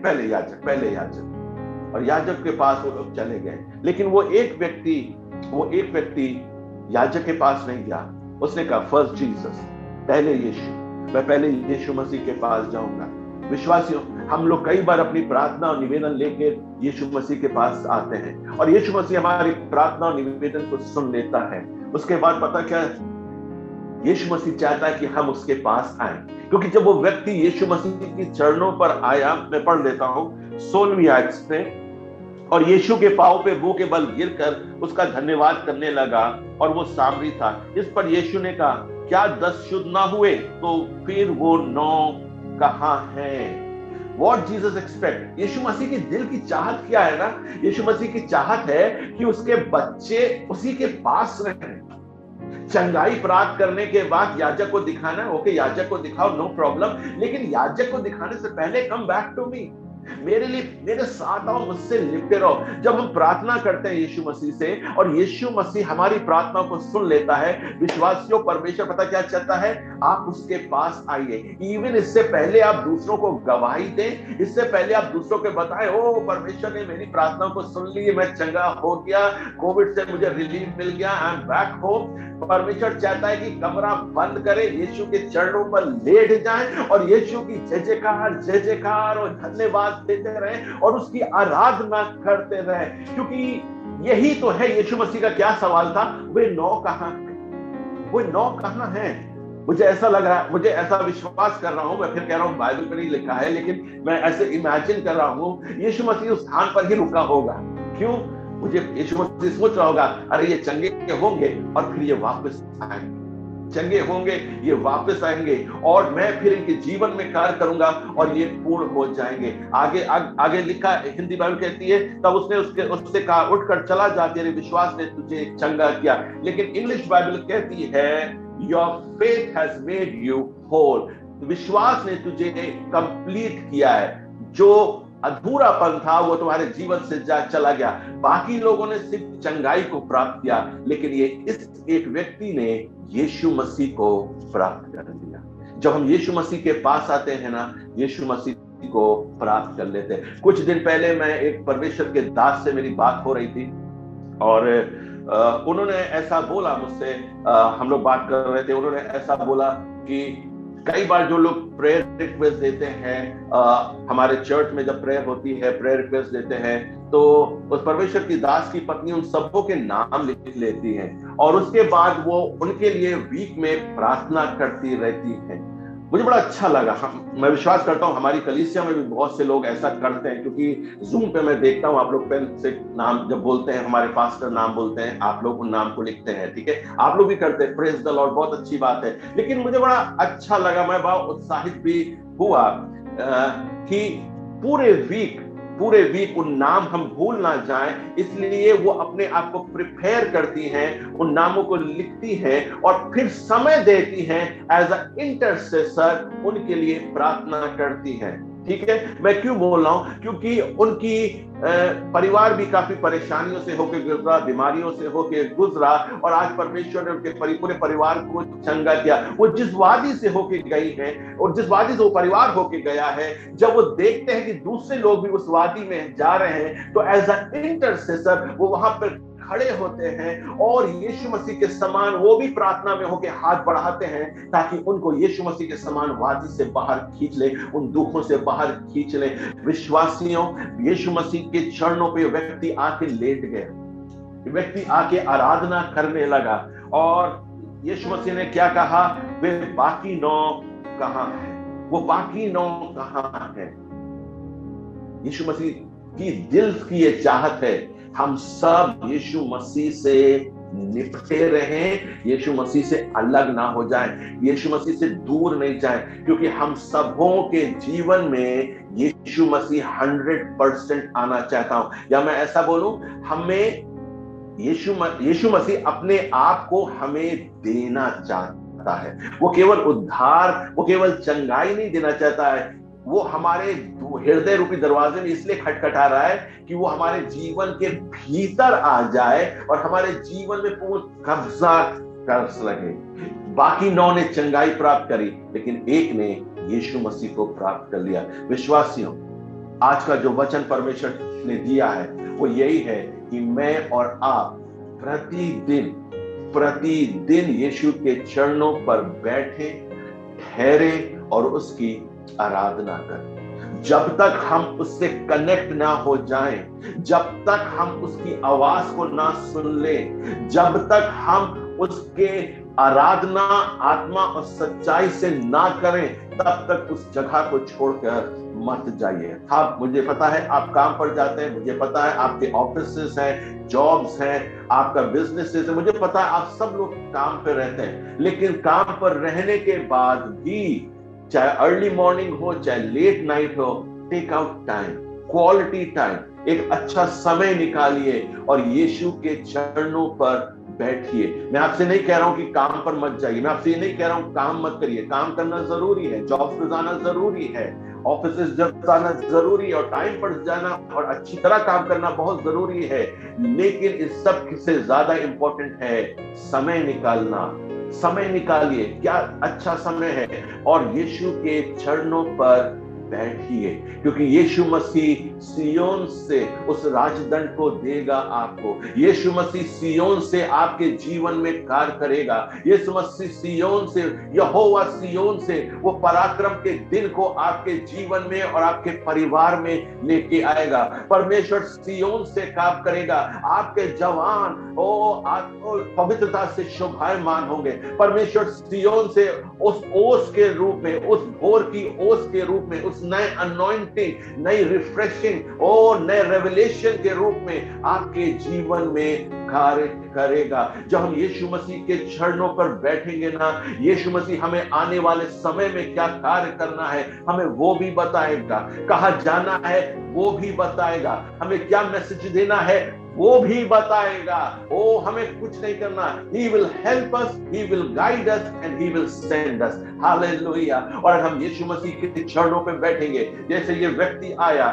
पहले याजक, पहले याजक। और याजक के पास वो लोग चले गए। लेकिन वो एक व्यक्ति याजक के पास नहीं गया। उसने कहा फर्स्ट जीसस, पहले यीशु, मैं पहले यीशु मसीह के पास जाऊंगा। विश्वासियों, हम लोग कई बार अपनी प्रार्थना और निवेदन लेकर यीशु मसीह के पास आते हैं और यीशु मसीह हमारी प्रार्थना और निवेदन को सुन लेता है। उसके बाद पता क्या, यीशु मसीह चाहता है कि हम उसके पास आए, क्योंकि जब वो व्यक्ति यीशु मसीह के चरणों पर आया, मैं पढ़ लेता हूं 16वीं आयत से, और यीशु के पांव पे मुंह के बल गिरकर उसका धन्यवाद करने लगा, और वो सामरी था। इस पर यीशु ने कहा, क्या 10 शुद्ध ना हुए, तो फिर वो 9 कहां हैं? What Jesus expect? यीशु मसीह की दिल की चाहत क्या है ना? यीशु मसीह की चाहत है कि उसके बच्चे उसी के पास रहें। चंगाई प्राप्त करने के बाद याजक को दिखाना, ओके याजक को दिखाओ, नो प्रॉब्लम, लेकिन याजक को दिखाने से पहले कम बैक टू मी, मेरे लिए, मेरे साथ आओ, मुझसे लिपटे रहो। जब हम प्रार्थना करते हैं यीशु मसीह से और यीशु मसीह हमारी प्रार्थना को सुन लेता है, विश्वासियों, परमेश्वर पता क्या चाहता है? आप उसके पास आइए। इवन इससे पहले आप दूसरों को गवाही दें, इससे पहले आप दूसरों को बताएं, ओ परमेश्वर ने मेरी प्रार्थना को सुन ली, मैं चंगा हो गया, कोविड से मुझे रिलीफ मिल गया, आई एम बैक होम। परमेश्वर चाहता है कि कमरा बंद करे, यीशु के चरणों पर लेट जाएं और यीशु की जय जयकार और धन्यवाद देते रहे और उसकी आराधना करते रहे। क्योंकि यही तो है यीशु मसीह का क्या सवाल था, वे 9 कहां है? वो 9 कहां है? मुझे ऐसा लग रहा है, मुझे ऐसा विश्वास कर रहा हूं, मैं फिर कह रहा हूं बाइबल में नहीं लिखा है, लेकिन मैं ऐसे इमेजिन कर रहा हूं यीशु मसीह उस स्थान पर ही रुका होगा। क्यों? मुझे यीशु मसीह सोच रहा होगा, अरे ये चंगे होंगे और फिर ये वापस आएंगे, चंगे होंगे, ये वापस आएंगे और मैं फिर इनके जीवन में कार्य करूंगा और ये पूर्ण हो जाएंगे। आगे लिखा, हिंदी बाइबल कहती है, तब उसने उससे कहा, उठकर चला जा, तेरे विश्वास ने तुझे चंगा किया। लेकिन इंग्लिश बाइबल कहती है, your faith has made you whole, विश्वास ने तुझे कंप्लीट किया है। जो अधूरापन था वो तुम्हारे जीवन से चला गया। बाकी लोगों ने सिर्फ चंगाई को प्राप्त किया, लेकिन ये इस एक व्यक्ति ने यीशु मसीह को प्राप्त कर लिया। जब हम यीशु मसीह के पास आते हैं ना, यीशु मसीह को प्राप्त कर लेते हैं। कुछ दिन पहले मैं एक परमेश्वर के दास से मेरी बात हो रही थी और उन्होंने ऐसा बोला मुझसे, हम लोग बात कर रहे थे, उन्होंने ऐसा बोला कि कई बार जो लोग प्रेयर रिक्वेस्ट देते हैं, हमारे चर्च में जब प्रेयर होती है, प्रेयर रिक्वेस्ट देते हैं, तो उस परमेश्वर की दास की पत्नी उन सबों के नाम लिख लेती है और उसके बाद वो उनके लिए वीक में प्रार्थना करती रहती है। मुझे बड़ा अच्छा लगा। मैं विश्वास करता हूँ हमारी कलीसिया में भी बहुत से लोग ऐसा करते हैं, क्योंकि जूम पे मैं देखता हूँ आप लोग पेन से नाम जब बोलते हैं, हमारे पास्टर नाम बोलते हैं, आप लोग उन नाम को लिखते हैं, ठीक है, आप लोग भी करते हैं, प्रेज द लॉर्ड, बहुत अच्छी बात है। लेकिन मुझे बड़ा अच्छा लगा, मैं बड़ा उत्साहित भी हुआ कि पूरे वीक उन नाम हम भूल ना जाएं, इसलिए वो अपने आप को प्रिपेयर करती हैं, उन नामों को लिखती हैं और फिर समय देती हैं, एज अ इंटरसेसर उनके लिए प्रार्थना करती हैं। ठीक है, मैं क्यों बोल रहा हूं? क्योंकि उनकी परिवार भी काफी परेशानियों से होकर गुजरा, बीमारियों से होकर गुजरा और आज परमेश्वर ने उनके पूरे परिवार को चंगा किया। वो जिस वादी से होकर गई है और जिस वादी से वो परिवार होकर गया है, जब वो देखते हैं कि दूसरे लोग भी उस वादी में जा रहे हैं, तो एज अ इंटरसेसर वो वहां पर खड़े होते हैं और यीशु मसीह के समान वो भी प्रार्थना में होकर हाथ बढ़ाते हैं, ताकि उनको यीशु मसीह के समान वादी से बाहर खींच ले, उन दुखों से बाहर खींच ले। विश्वासियों, यीशु मसीह के चरणों पे व्यक्ति आके लेट गया, व्यक्ति आके आराधना करने लगा और यीशु मसीह ने क्या कहा? वे बाकी 9 कहां है? वो बाकी 9 कहां है? यीशु मसीह की दिल की ये चाहत है, हम सब यीशु मसीह से निपटे रहें, यीशु मसीह से अलग ना हो जाएं, यीशु मसीह से दूर नहीं जाएं, क्योंकि हम सबों के जीवन में यीशु मसीह 100% आना चाहता हूं। या मैं ऐसा बोलूं, हमें यीशु मसीह अपने आप को हमें देना चाहता है। वो केवल उद्धार, वो केवल चंगाई नहीं देना चाहता है, वो हमारे हृदय रूपी दरवाजे में इसलिए खटखटा रहा है कि वो हमारे जीवन के भीतर आ जाए और हमारे जीवन में पूर्ण कब्जा कर सके। बाकी 9 ने चंगाई प्राप्त करी, लेकिन एक ने यीशु मसीह को प्राप्त कर लिया। विश्वासियों, आज का जो वचन परमेश्वर ने दिया है वो यही है कि मैं और आप प्रतिदिन यीशु के चरणों पर बैठे, ठहरे और उसकी आराधना करें। जब तक हम उससे कनेक्ट ना हो जाएं, जब तक हम उसकी आवाज को ना सुन ले, जब तक हम उसके आराधना आत्मा और सच्चाई से ना करें, तब तक उस जगह को छोड़कर मत जाइए। आप, मुझे पता है आप काम पर जाते हैं, मुझे पता है आपके ऑफिसेस हैं, जॉब्स हैं, आपका बिजनेस है, मुझे पता है आप सब लोग काम पर रहते हैं, लेकिन काम पर रहने के बाद भी, चाहे अर्ली मॉर्निंग हो चाहे लेट नाइट हो, take out time, quality time, एक अच्छा समय निकालिए और यीशु के चरणों पर बैठिए। मैं आपसे नहीं कह रहा हूं कि काम पर मत जाइए, मैं आपसे ये नहीं कह रहा हूं काम मत करिए, काम करना जरूरी है, जॉब पे जाना जरूरी है, ऑफिस जाना जरूरी है और टाइम पर जाना और अच्छी तरह काम करना बहुत जरूरी है, लेकिन इस सब से ज्यादा इंपॉर्टेंट है समय निकालना। समय निकालिए, क्या अच्छा समय है, और यीशु के चरणों पर बैठिए, क्योंकि यीशु मसीह सियोन से उस राजदंड को देगा आपको। यीशु मसीह सियोन से आपके जीवन में कार्य करेगा। यीशु मसीह सियोन से, यहोवा सियोन से वो पराक्रम के दिन को आपके जीवन में और आपके परिवार में लेके आएगा। परमेश्वर सियोन से काम करेगा। आपके जवान आपको पवित्रता से शोभायमान होंगे। परमेश्वर सियोन से उस ओस के रूप में, उस भोर की ओस के रूप में, उस नए अनॉइंटिंग, नई रिफ्रेशिंग और नए रेवलेशन के रूप में आपके जीवन में कार्य करेगा। जब हम यीशु मसीह के चरणों पर बैठेंगे ना, यीशु मसीह हमें आने वाले समय में क्या कार्य करना है हमें वो भी बताएगा, कहाँ जाना है वो भी बताएगा, हमें क्या मैसेज देना है वो भी बताएगा। हमें कुछ नहीं करना। He will help us, He will guide us and He will send us. Hallelujah. और हम यीशु मसीह के चरणों पे बैठेंगे, जैसे ये व्यक्ति आया,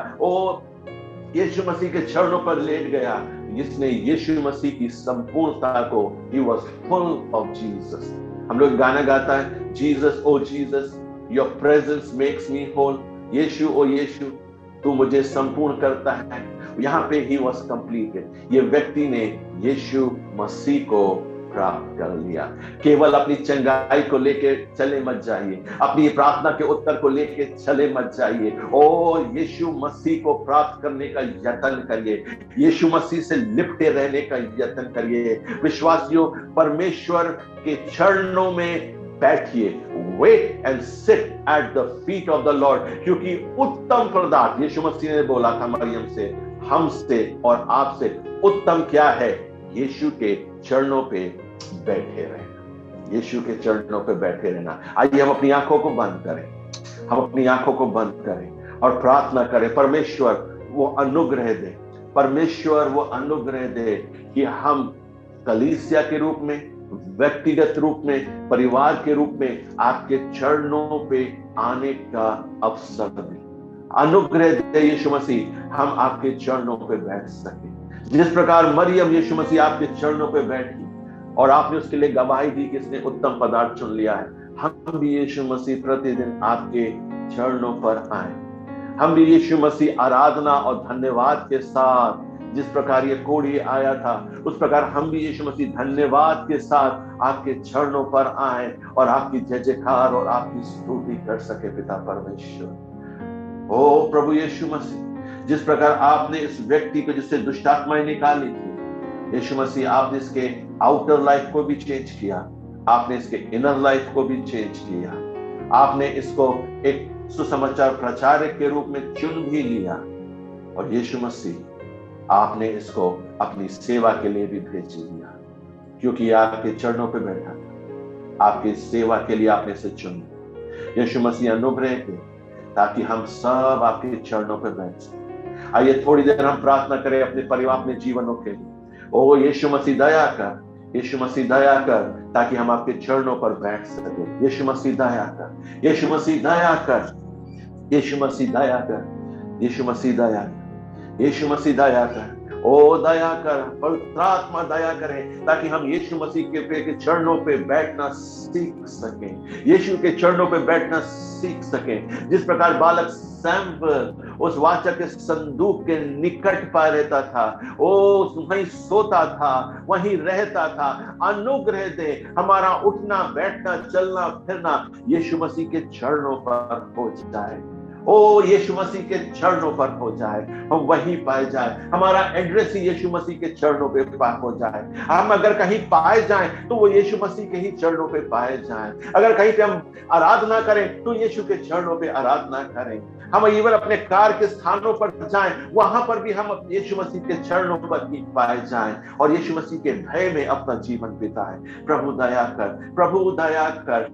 यीशु मसीह के चरणों पर लेट गया, जिसने यीशु मसीह की संपूर्णता को, He was full of Jesus। हम लोग गाना गाता है, Jesus oh Jesus, your presence makes me whole। यीशु ओ यीशु, तू मुझे संपूर्ण करता है। यहाँ पे ही वॉज कंप्लीटेड। ये व्यक्ति ने यीशु मसीह को प्राप्त कर लिया। केवल अपनी चंगाई को लेके चले मत जाइए, अपनी प्रार्थना के उत्तर को लेके चले मत जाइए। यीशु मसीह को प्राप्त करने का यत्न करिए, यीशु मसीह से लिपटे रहने का यत्न करिए। विश्वासियों, परमेश्वर के चरणों में बैठिए, wait and sit at the feet of the Lord, क्योंकि उत्तम पदार्थ, यीशु मसीह ने बोला था मरियम से, हमसे और आपसे उत्तम क्या है? यीशु के चरणों पे बैठे रहना, यीशु के चरणों पे बैठे रहना। आइए हम अपनी आंखों को बंद करें, हम अपनी आंखों को बंद करें और प्रार्थना करें। परमेश्वर वो अनुग्रह दे, परमेश्वर वो अनुग्रह दे कि हम कलीसिया के रूप में, व्यक्तिगत रूप में, परिवार के रूप में आपके चरणों पे आने का अवसर दे। अनुग्रह दे यीशु मसीह, हम आपके चरणों पे बैठ सके। जिस प्रकार मरियम यीशु मसीह आपके चरणों पे बैठी और आपने उसके लिए गवाही दी कि इसने उत्तम पदार्थ चुन लिया है, हम भी यीशु मसीह प्रतिदिन आपके चरणों पर आए। हम भी यीशु मसीह आराधना और धन्यवाद के साथ, जिस प्रकार ये कोढ़ी आया था, उस प्रकार हम भी यीशु मसीह धन्यवाद के साथ आपके चरणों पर आए और आपकी जय जयकार और आपकी स्तुति कर सके। पिता परमेश्वर, ओ प्रभु यीशु मसीह, जिस प्रकार आपने इस व्यक्ति को, जिससे दुष्ट आत्माएं निकाली थी, यीशु मसीह आपने इसके आउटर लाइफ को भी चेंज किया, आपने इसके इनर लाइफ को भी चेंज किया, आपने इसको एक सुसमाचार प्रचारक के रूप में चुन भी लिया, और यीशु मसीह आपने इसको अपनी सेवा के लिए भी भेज दिया, क्योंकि आपके चरणों पे बैठा था, आपकी सेवा के लिए आपने इसे चुन लिया। यीशु मसीह अनुग्रह दे ताकि हम सब आपके चरणों पे बैठ सकें। आइए थोड़ी देर हम प्रार्थना करें अपने परिवार, अपने जीवनों के लिए। यीशु मसीह दया कर, यीशु मसीह दया कर, ताकि हम आपके चरणों पर बैठ सके। यीशु मसीह दया कर, यीशु मसीह दया कर, यीशु मसीह दया कर, यीशु मसीह दया कर, यीशु मसीह दया कर। दया कर, पवित्र आत्मा दया करें, ताकि हम यीशु मसीह के चरणों पे बैठना सीख सकें, यीशु के चरणों पे बैठना सीख सकें। जिस प्रकार बालक सैमुएल उस वाचा के संदूक के निकट पा रहता था, वहीं सोता था, वहीं रहता था। अनुग्रह दे, हमारा उठना, बैठना, चलना, फिरना यीशु मसीह के चरणों पर हो जाए। यीशु मसीह के चरणों पर हो जाए, हम वहीं पाए जाए। हमारा एड्रेस ही यीशु मसीह के चरणों पे हो जाए। हम अगर कहीं पाए जाएं तो वो यीशु मसीह के ही चरणों पे पाए जाएं। अगर कहीं पे हम आराधना करें तो यीशु के चरणों पे आराधना करें। हम इवन अपने कार्य के स्थानों पर जाएं, वहां पर भी हम यीशु मसीह के चरणों पर ही पाए जाएं और यीशु मसीह के भय में अपना जीवन बिताएं। प्रभु दया कर, प्रभु दया कर।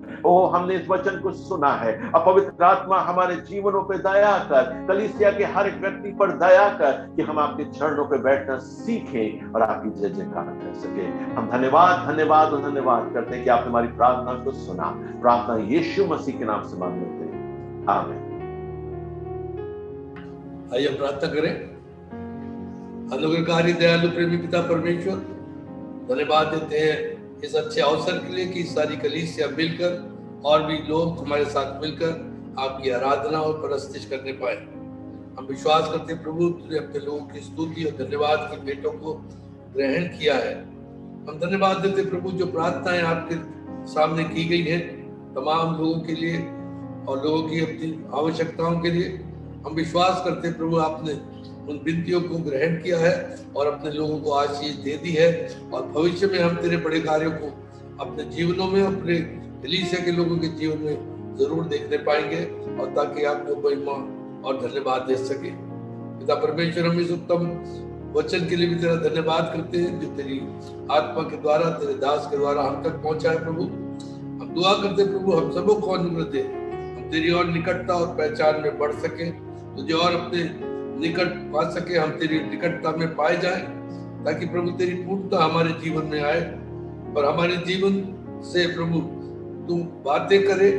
हमने इस वचन को सुना है, अब पवित्र आत्मा हमारे जीवनों पे दया कर, कलीसिया के हर एक व्यक्ति पर दया कर कि हम आपके चरणों पे बैठना सीखें और आपकी जय जयकार कर सके। हम धन्यवाद धन्यवाद और धन्यवाद करते हैं कि आपने हमारी प्रार्थना को सुना। प्रार्थना यीशु मसीह के नाम से मांग लेते हैं, आमीन। आइए हम प्रार्थना करें। अनुग्रहकारी दयालु प्रेमी पिता परमेश्वर, धन्यवाद देते हैं इस अच्छे अवसर के लिए कि सारी कलीसिया मिलकर और भी लोग तुम्हारे साथ मिलकर आपकी आराधना और परस्तिश करने पाए। हम विश्वास करते हैं प्रभु, तुमने अपने लोगों की स्तुति और धन्यवाद की भेंटों को ग्रहण किया है। हम धन्यवाद देते हैं प्रभु, जो प्रार्थनाएं आपके सामने की गई हैं तमाम लोगों के लिए और लोगों की अपनी आवश्यकताओं के लिए। हम विश्वास करते हैं प्रभु, आपने उन विनतियों को ग्रहण किया है और अपने लोगों को आशीष दे दी है, और भविष्य में हम तेरे बड़े कार्यों को अपने जीवनों में, अपने कलीसिया के लोगों के जीवन में जरूर देखने पाएंगे, और ताकि आपको महिमा और धन्यवाद दे सके। पिता परमेश्वर, हम इस उत्तम वचन के लिए भी तेरा धन्यवाद करते हैं जो तेरी आत्मा के द्वारा, तेरे दास के द्वारा हम तक पहुंचा है प्रभु। हम दुआ करते हैं प्रभु, हम सबों को अनुग्रह दे, हम तेरी और निकटता और पहचान में बढ़ सके, तुझे और अपने निकट पा सके, हम तेरी निकटता में पाए जाए, ताकि प्रभु तेरी पूर्णता हमारे जीवन में आए और हमारे जीवन से प्रभु तू बातें करे,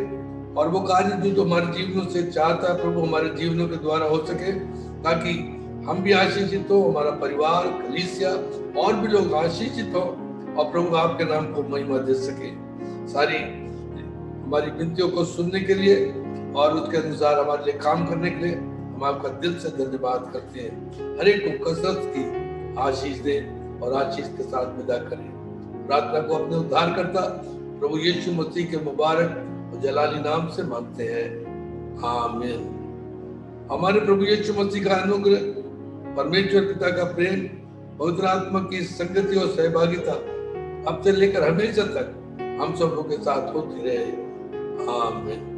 और वो कार्य जो हमारे जीवनों से चाहता है प्रभु हमारे जीवनों के द्वारा हो सके, ताकि हम भी आशीषित हो, हमारा परिवार, कलीसिया और भी लोग आशीषित हो, और प्रभु आपके नाम को महिमा दे सके। सारी हमारी विनतियों को सुनने के लिए और उसके अनुसार हमारे लिए काम करने के लिए हम आपका दिल से धन्यवाद करते हैं। हर एक को कसरत की आशीष दे और आशीष के साथ विदा करें। प्रार्थना को अपने उद्धार करता प्रभु यीशु मसीह के मुबारक और जलाली नाम से मांगते हैं, आमीन। हमारे प्रभु यीशु मसीह का अनुग्रह, परमेश्वर पिता का प्रेम, पवित्र आत्मा की संगति और सहभागिता अब से लेकर हमेशा तक हम सबों के साथ होती रहे, आमीन।